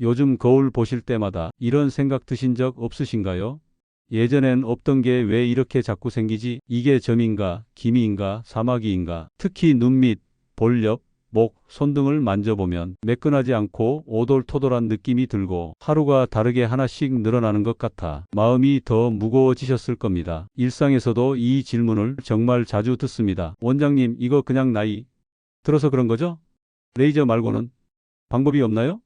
요즘 거울 보실 때마다 이런 생각 드신 적 없으신가요? 예전엔 없던 게 왜 이렇게 자꾸 생기지? 이게 점인가, 기미인가, 사마귀인가? 특히 눈 밑, 볼 옆, 목, 손 등을 만져보면 매끈하지 않고 오돌토돌한 느낌이 들고 하루가 다르게 하나씩 늘어나는 것 같아 마음이 더 무거워지셨을 겁니다. 일상에서도 이 질문을 정말 자주 듣습니다. 원장님, 이거 그냥 나이 들어서 그런 거죠? 레이저 말고는 방법이 없나요?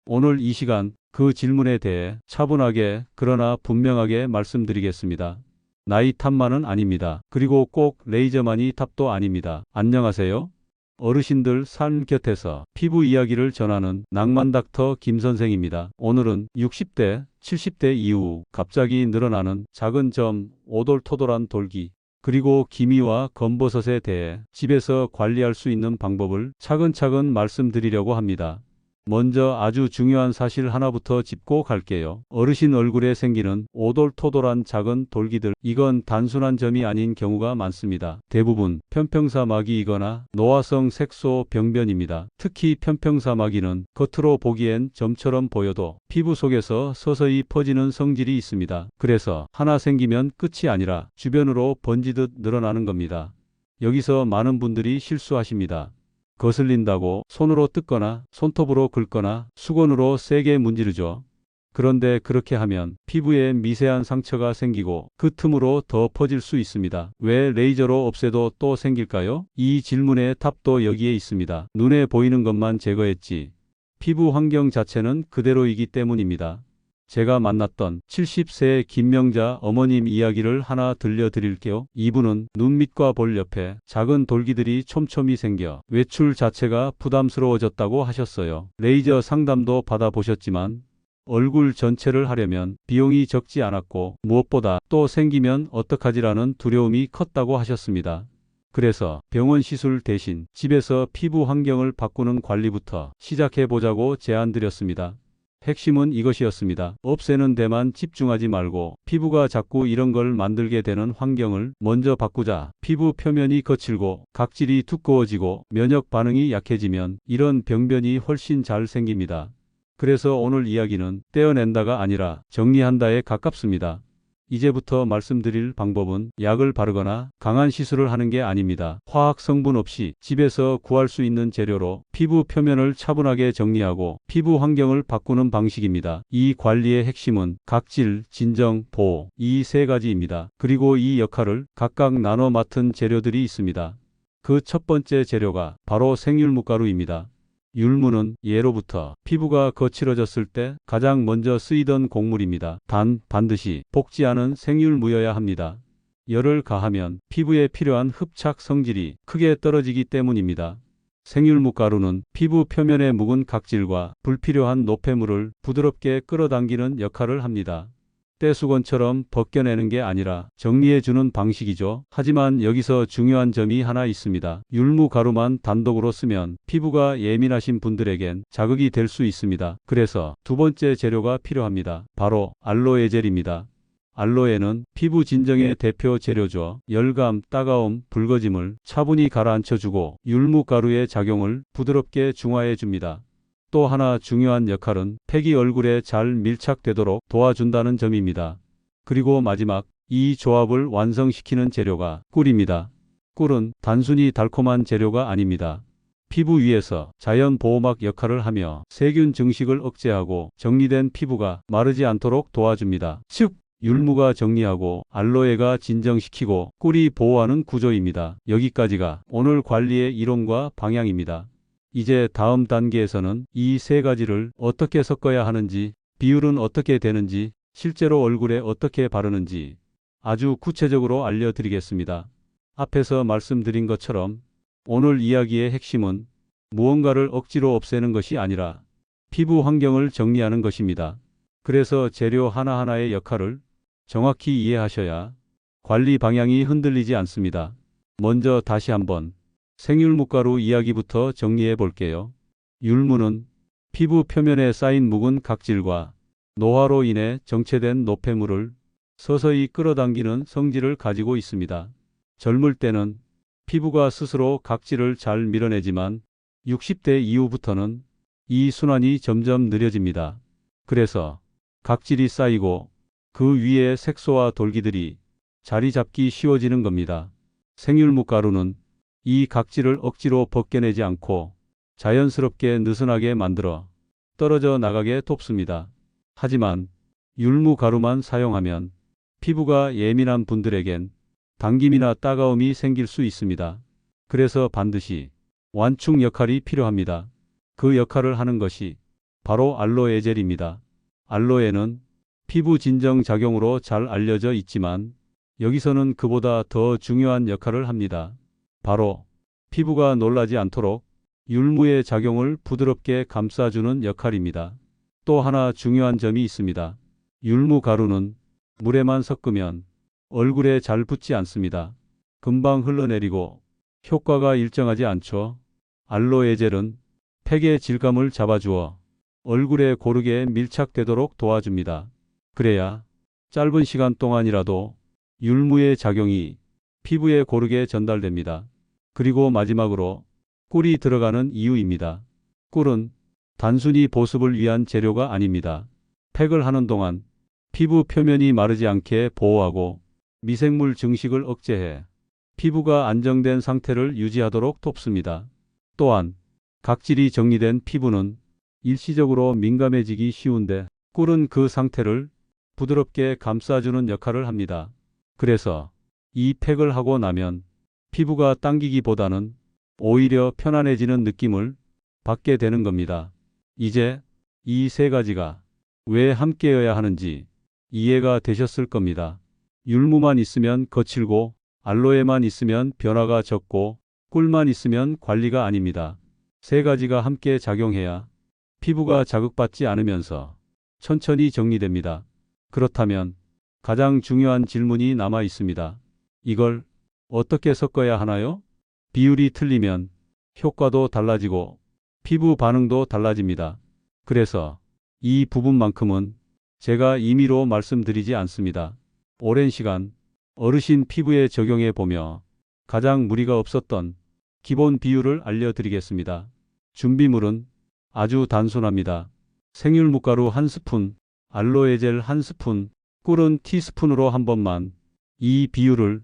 오늘 이 시간 그 질문에 대해 차분하게 그러나 분명하게 말씀드리겠습니다. 나이 탓만은 아닙니다. 그리고 꼭 레이저만이 답도 아닙니다. 안녕하세요. 어르신들 삶 곁에서 피부 이야기를 전하는 낭만 닥터 김 선생입니다. 오늘은 60대, 70대 이후 갑자기 늘어나는 작은 점, 오돌토돌한 돌기, 그리고 기미와 검버섯에 대해 집에서 관리할 수 있는 방법을 차근차근 말씀드리려고 합니다. 먼저 아주 중요한 사실 하나부터 짚고 갈게요. 어르신 얼굴에 생기는 오돌토돌한 작은 돌기들, 이건 단순한 점이 아닌 경우가 많습니다. 대부분 편평사마귀이거나 노화성 색소 병변입니다. 특히 편평사마귀는 겉으로 보기엔 점처럼 보여도 피부 속에서 서서히 퍼지는 성질이 있습니다. 그래서 하나 생기면 끝이 아니라 주변으로 번지듯 늘어나는 겁니다. 여기서 많은 분들이 실수하십니다. 거슬린다고 손으로 뜯거나 손톱으로 긁거나 수건으로 세게 문지르죠. 그런데 그렇게 하면 피부에 미세한 상처가 생기고 그 틈으로 더 퍼질 수 있습니다. 왜 레이저로 없애도 또 생길까요? 이 질문의 답도 여기에 있습니다. 눈에 보이는 것만 제거했지 피부 환경 자체는 그대로이기 때문입니다. 제가 만났던 70세의 김명자 어머님 이야기를 하나 들려드릴게요. 이분은 눈 밑과 볼 옆에 작은 돌기들이 촘촘히 생겨 외출 자체가 부담스러워졌다고 하셨어요. 레이저 상담도 받아보셨지만 얼굴 전체를 하려면 비용이 적지 않았고 무엇보다 또 생기면 어떡하지라는 두려움이 컸다고 하셨습니다. 그래서 병원 시술 대신 집에서 피부 환경을 바꾸는 관리부터 시작해보자고 제안드렸습니다. 핵심은 이것이었습니다. 없애는 데만 집중하지 말고 피부가 자꾸 이런 걸 만들게 되는 환경을 먼저 바꾸자. 피부 표면이 거칠고 각질이 두꺼워지고 면역 반응이 약해지면 이런 병변이 훨씬 잘 생깁니다. 그래서 오늘 이야기는 떼어낸다가 아니라 정리한다에 가깝습니다. 이제부터 말씀드릴 방법은 약을 바르거나 강한 시술을 하는 게 아닙니다. 화학 성분 없이 집에서 구할 수 있는 재료로 피부 표면을 차분하게 정리하고 피부 환경을 바꾸는 방식입니다. 이 관리의 핵심은 각질, 진정, 보호, 이 세 가지입니다. 그리고 이 역할을 각각 나눠 맡은 재료들이 있습니다. 그 첫 번째 재료가 바로 생률무가루입니다. 율무는 예로부터 피부가 거칠어졌을 때 가장 먼저 쓰이던 곡물입니다. 단 반드시 볶지 않은 생율무여야 합니다. 열을 가하면 피부에 필요한 흡착 성질이 크게 떨어지기 때문입니다. 생율무가루는 피부 표면의 묵은 각질과 불필요한 노폐물을 부드럽게 끌어당기는 역할을 합니다. 떼수건처럼 벗겨내는 게 아니라 정리해주는 방식이죠. 하지만 여기서 중요한 점이 하나 있습니다. 율무가루만 단독으로 쓰면 피부가 예민하신 분들에겐 자극이 될 수 있습니다. 그래서 두 번째 재료가 필요합니다. 바로 알로에젤입니다. 알로에는 피부 진정의 대표 재료죠. 열감, 따가움, 붉어짐을 차분히 가라앉혀주고 율무가루의 작용을 부드럽게 중화해줍니다. 또 하나 중요한 역할은 팩이 얼굴에 잘 밀착되도록 도와준다는 점입니다. 그리고 마지막, 이 조합을 완성시키는 재료가 꿀입니다. 꿀은 단순히 달콤한 재료가 아닙니다. 피부 위에서 자연 보호막 역할을 하며 세균 증식을 억제하고 정리된 피부가 마르지 않도록 도와줍니다. 즉, 율무가 정리하고 알로에가 진정시키고 꿀이 보호하는 구조입니다. 여기까지가 오늘 관리의 이론과 방향입니다. 이제 다음 단계에서는 이 세 가지를 어떻게 섞어야 하는지, 비율은 어떻게 되는지, 실제로 얼굴에 어떻게 바르는지 아주 구체적으로 알려드리겠습니다. 앞에서 말씀드린 것처럼 오늘 이야기의 핵심은 무언가를 억지로 없애는 것이 아니라 피부 환경을 정리하는 것입니다. 그래서 재료 하나하나의 역할을 정확히 이해하셔야 관리 방향이 흔들리지 않습니다. 먼저 다시 한번 생율무가루 이야기부터 정리해 볼게요. 율무는 피부 표면에 쌓인 묵은 각질과 노화로 인해 정체된 노폐물을 서서히 끌어당기는 성질을 가지고 있습니다. 젊을 때는 피부가 스스로 각질을 잘 밀어내지만 60대 이후부터는 이 순환이 점점 느려집니다. 그래서 각질이 쌓이고 그 위에 색소와 돌기들이 자리 잡기 쉬워지는 겁니다. 생률무 가루는 이 각질을 억지로 벗겨내지 않고 자연스럽게 느슨하게 만들어 떨어져 나가게 돕습니다. 하지만 율무 가루만 사용하면 피부가 예민한 분들에겐 당김이나 따가움이 생길 수 있습니다. 그래서 반드시 완충 역할이 필요합니다. 그 역할을 하는 것이 바로 알로에 젤입니다. 알로에는 피부 진정 작용으로 잘 알려져 있지만 여기서는 그보다 더 중요한 역할을 합니다. 바로 피부가 놀라지 않도록 율무의 작용을 부드럽게 감싸주는 역할입니다. 또 하나 중요한 점이 있습니다. 율무 가루는 물에만 섞으면 얼굴에 잘 붙지 않습니다. 금방 흘러내리고 효과가 일정하지 않죠. 알로에 젤은 팩의 질감을 잡아주어 얼굴에 고르게 밀착되도록 도와줍니다. 그래야 짧은 시간 동안이라도 율무의 작용이 피부에 고르게 전달됩니다. 그리고 마지막으로 꿀이 들어가는 이유입니다. 꿀은 단순히 보습을 위한 재료가 아닙니다. 팩을 하는 동안 피부 표면이 마르지 않게 보호하고 미생물 증식을 억제해 피부가 안정된 상태를 유지하도록 돕습니다. 또한 각질이 정리된 피부는 일시적으로 민감해지기 쉬운데 꿀은 그 상태를 부드럽게 감싸주는 역할을 합니다. 그래서 이 팩을 하고 나면 피부가 당기기보다는 오히려 편안해지는 느낌을 받게 되는 겁니다. 이제 이 세 가지가 왜 함께여야 하는지 이해가 되셨을 겁니다. 율무만 있으면 거칠고 알로에만 있으면 변화가 적고 꿀만 있으면 관리가 아닙니다. 세 가지가 함께 작용해야 피부가 자극받지 않으면서 천천히 정리됩니다. 그렇다면 가장 중요한 질문이 남아 있습니다. 이걸 어떻게 섞어야 하나요? 비율이 틀리면 효과도 달라지고 피부 반응도 달라집니다. 그래서 이 부분만큼은 제가 임의로 말씀드리지 않습니다. 오랜 시간 어르신 피부에 적용해 보며 가장 무리가 없었던 기본 비율을 알려드리겠습니다. 준비물은 아주 단순합니다. 생률무가루 1스푼, 알로에젤 1스푼, 꿀은 티스푼으로 한 번만. 이 비율을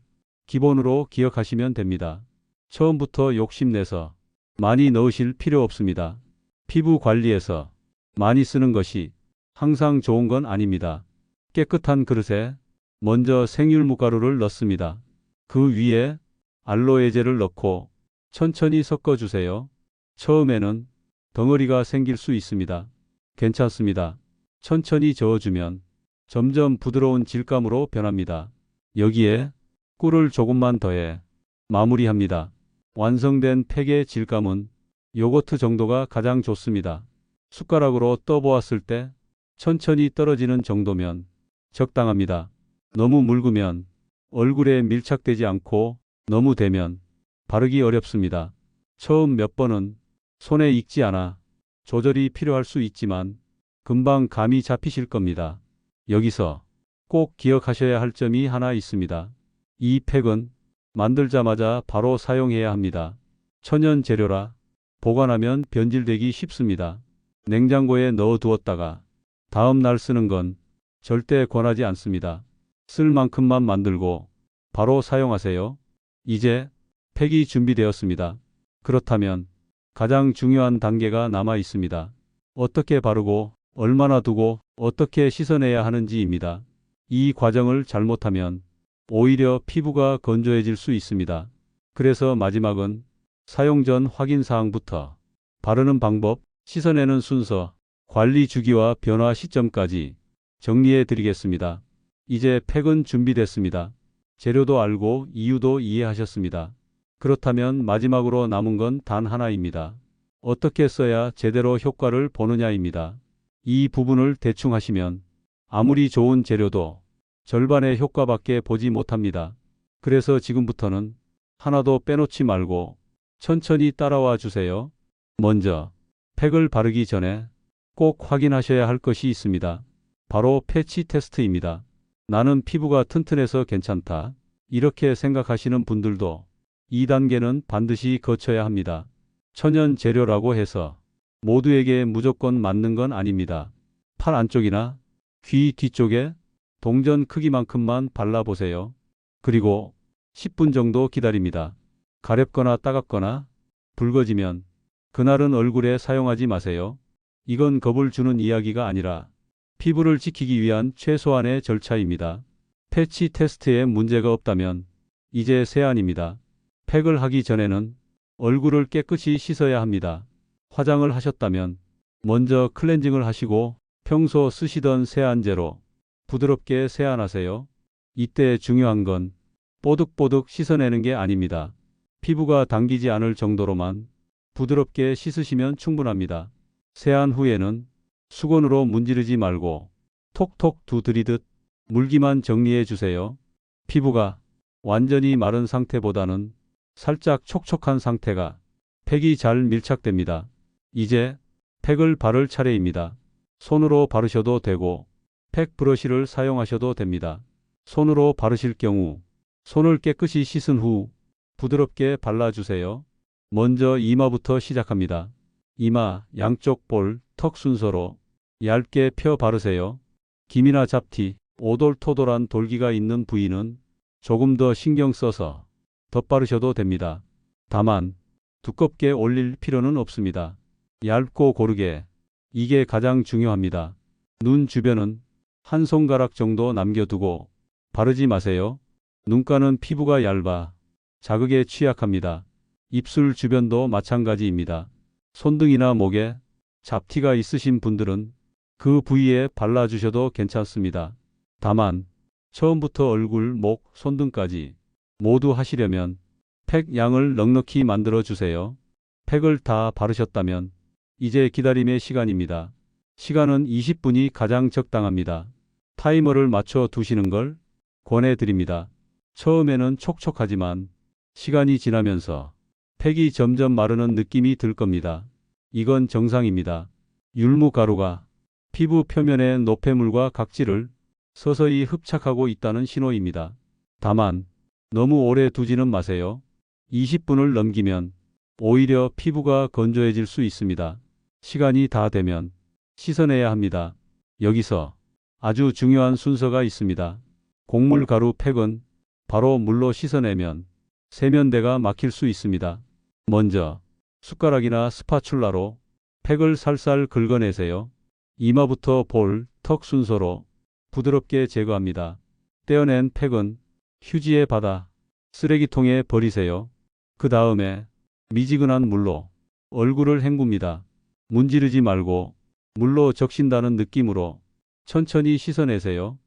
기본으로 기억하시면 됩니다. 처음부터 욕심내서 많이 넣으실 필요 없습니다. 피부 관리에서 많이 쓰는 것이 항상 좋은 건 아닙니다. 깨끗한 그릇에 먼저 생률무가루를 넣습니다. 그 위에 알로에젤을 넣고 천천히 섞어주세요. 처음에는 덩어리가 생길 수 있습니다. 괜찮습니다. 천천히 저어주면 점점 부드러운 질감으로 변합니다. 여기에 꿀을 조금만 더해 마무리합니다. 완성된 팩의 질감은 요거트 정도가 가장 좋습니다. 숟가락으로 떠보았을 때 천천히 떨어지는 정도면 적당합니다. 너무 묽으면 얼굴에 밀착되지 않고 너무 되면 바르기 어렵습니다. 처음 몇 번은 손에 익지 않아 조절이 필요할 수 있지만 금방 감이 잡히실 겁니다. 여기서 꼭 기억하셔야 할 점이 하나 있습니다. 이 팩은 만들자마자 바로 사용해야 합니다. 천연 재료라 보관하면 변질되기 쉽습니다. 냉장고에 넣어 두었다가 다음 날 쓰는 건 절대 권하지 않습니다. 쓸 만큼만 만들고 바로 사용하세요. 이제 팩이 준비되었습니다. 그렇다면 가장 중요한 단계가 남아 있습니다. 어떻게 바르고 얼마나 두고 어떻게 씻어내야 하는지입니다. 이 과정을 잘못하면 오히려 피부가 건조해질 수 있습니다. 그래서 마지막은 사용 전 확인 사항부터 바르는 방법, 씻어내는 순서, 관리 주기와 변화 시점까지 정리해 드리겠습니다. 이제 팩은 준비됐습니다. 재료도 알고 이유도 이해하셨습니다. 그렇다면 마지막으로 남은 건 단 하나입니다. 어떻게 써야 제대로 효과를 보느냐입니다. 이 부분을 대충 하시면 아무리 좋은 재료도 절반의 효과밖에 보지 못합니다. 그래서 지금부터는 하나도 빼놓지 말고 천천히 따라와 주세요. 먼저 팩을 바르기 전에 꼭 확인하셔야 할 것이 있습니다. 바로 패치 테스트입니다. 나는 피부가 튼튼해서 괜찮다. 이렇게 생각하시는 분들도 2단계는 반드시 거쳐야 합니다. 천연 재료라고 해서 모두에게 무조건 맞는 건 아닙니다. 팔 안쪽이나 귀 뒤쪽에 동전 크기만큼만 발라보세요. 그리고 10분 정도 기다립니다. 가렵거나 따갑거나 붉어지면 그날은 얼굴에 사용하지 마세요. 이건 겁을 주는 이야기가 아니라 피부를 지키기 위한 최소한의 절차입니다. 패치 테스트에 문제가 없다면 이제 세안입니다. 팩을 하기 전에는 얼굴을 깨끗이 씻어야 합니다. 화장을 하셨다면 먼저 클렌징을 하시고 평소 쓰시던 세안제로 부드럽게 세안하세요. 이때 중요한 건 뽀득뽀득 씻어내는 게 아닙니다. 피부가 당기지 않을 정도로만 부드럽게 씻으시면 충분합니다. 세안 후에는 수건으로 문지르지 말고 톡톡 두드리듯 물기만 정리해 주세요. 피부가 완전히 마른 상태보다는 살짝 촉촉한 상태가 팩이 잘 밀착됩니다. 이제 팩을 바를 차례입니다. 손으로 바르셔도 되고 팩 브러쉬를 사용하셔도 됩니다. 손으로 바르실 경우 손을 깨끗이 씻은 후 부드럽게 발라주세요. 먼저 이마부터 시작합니다. 이마 양쪽 볼, 턱 순서로 얇게 펴 바르세요. 김이나 잡티, 오돌토돌한 돌기가 있는 부위는 조금 더 신경 써서 덧바르셔도 됩니다. 다만 두껍게 올릴 필요는 없습니다. 얇고 고르게, 이게 가장 중요합니다. 눈 주변은 한 손가락 정도 남겨두고 바르지 마세요. 눈가는 피부가 얇아 자극에 취약합니다. 입술 주변도 마찬가지입니다. 손등이나 목에 잡티가 있으신 분들은 그 부위에 발라주셔도 괜찮습니다. 다만 처음부터 얼굴, 목, 손등까지 모두 하시려면 팩 양을 넉넉히 만들어 주세요. 팩을 다 바르셨다면 이제 기다림의 시간입니다. 시간은 20분이 가장 적당합니다. 타이머를 맞춰 두시는 걸 권해드립니다. 처음에는 촉촉하지만 시간이 지나면서 팩이 점점 마르는 느낌이 들 겁니다. 이건 정상입니다. 율무가루가 피부 표면에 노폐물과 각질을 서서히 흡착하고 있다는 신호입니다. 다만 너무 오래 두지는 마세요. 20분을 넘기면 오히려 피부가 건조해질 수 있습니다. 시간이 다 되면 씻어내야 합니다. 여기서 아주 중요한 순서가 있습니다. 곡물 가루 팩은 바로 물로 씻어내면 세면대가 막힐 수 있습니다. 먼저 숟가락이나 스파츌라로 팩을 살살 긁어내세요. 이마부터 볼, 턱 순서로 부드럽게 제거합니다. 떼어낸 팩은 휴지에 받아 쓰레기통에 버리세요. 그 다음에 미지근한 물로 얼굴을 헹굽니다. 문지르지 말고 물로 적신다는 느낌으로 천천히 씻어내세요.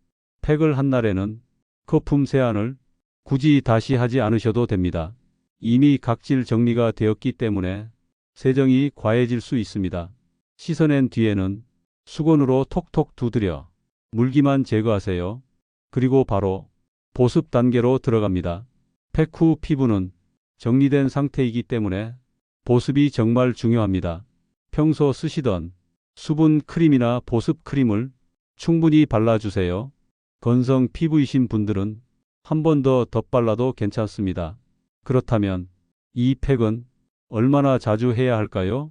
팩을 한 날에는 거품 세안을 굳이 다시 하지 않으셔도 됩니다. 이미 각질 정리가 되었기 때문에 세정이 과해질 수 있습니다. 씻어낸 뒤에는 수건으로 톡톡 두드려 물기만 제거하세요. 그리고 바로 보습 단계로 들어갑니다. 팩 후 피부는 정리된 상태이기 때문에 보습이 정말 중요합니다. 평소 쓰시던 수분 크림이나 보습 크림을 충분히 발라주세요. 건성 피부이신 분들은 한 번 더 덧발라도 괜찮습니다. 그렇다면 이 팩은 얼마나 자주 해야 할까요?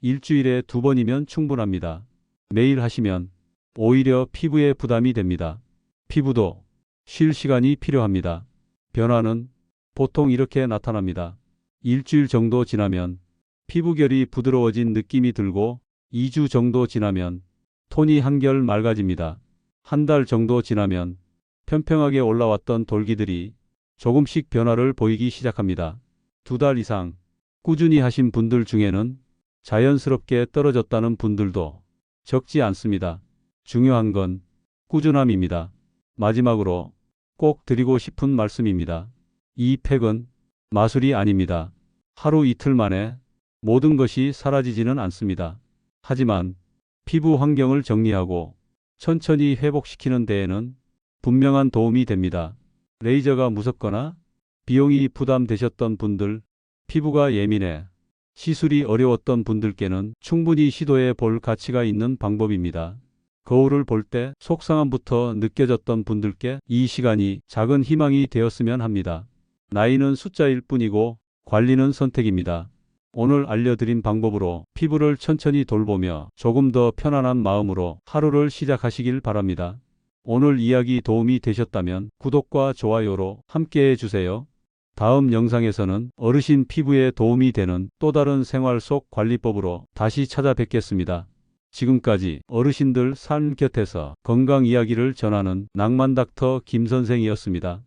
일주일에 2번이면 충분합니다. 매일 하시면 오히려 피부에 부담이 됩니다. 피부도 쉴 시간이 필요합니다. 변화는 보통 이렇게 나타납니다. 일주일 정도 지나면 피부결이 부드러워진 느낌이 들고 2주 정도 지나면 톤이 한결 맑아집니다. 한 달 정도 지나면 평평하게 올라왔던 돌기들이 조금씩 변화를 보이기 시작합니다. 2달 이상 꾸준히 하신 분들 중에는 자연스럽게 떨어졌다는 분들도 적지 않습니다. 중요한 건 꾸준함입니다. 마지막으로 꼭 드리고 싶은 말씀입니다. 이 팩은 마술이 아닙니다. 하루 이틀 만에 모든 것이 사라지지는 않습니다. 하지만 피부 환경을 정리하고 천천히 회복시키는 데에는 분명한 도움이 됩니다. 레이저가 무섭거나 비용이 부담되셨던 분들, 피부가 예민해 시술이 어려웠던 분들께는 충분히 시도해 볼 가치가 있는 방법입니다. 거울을 볼 때 속상함부터 느껴졌던 분들께 이 시간이 작은 희망이 되었으면 합니다. 나이는 숫자일 뿐이고 관리는 선택입니다. 오늘 알려드린 방법으로 피부를 천천히 돌보며 조금 더 편안한 마음으로 하루를 시작하시길 바랍니다. 오늘 이야기 도움이 되셨다면 구독과 좋아요로 함께 해주세요. 다음 영상에서는 어르신 피부에 도움이 되는 또 다른 생활 속 관리법으로 다시 찾아뵙겠습니다. 지금까지 어르신들 삶 곁에서 건강 이야기를 전하는 낭만 닥터 김 선생이었습니다.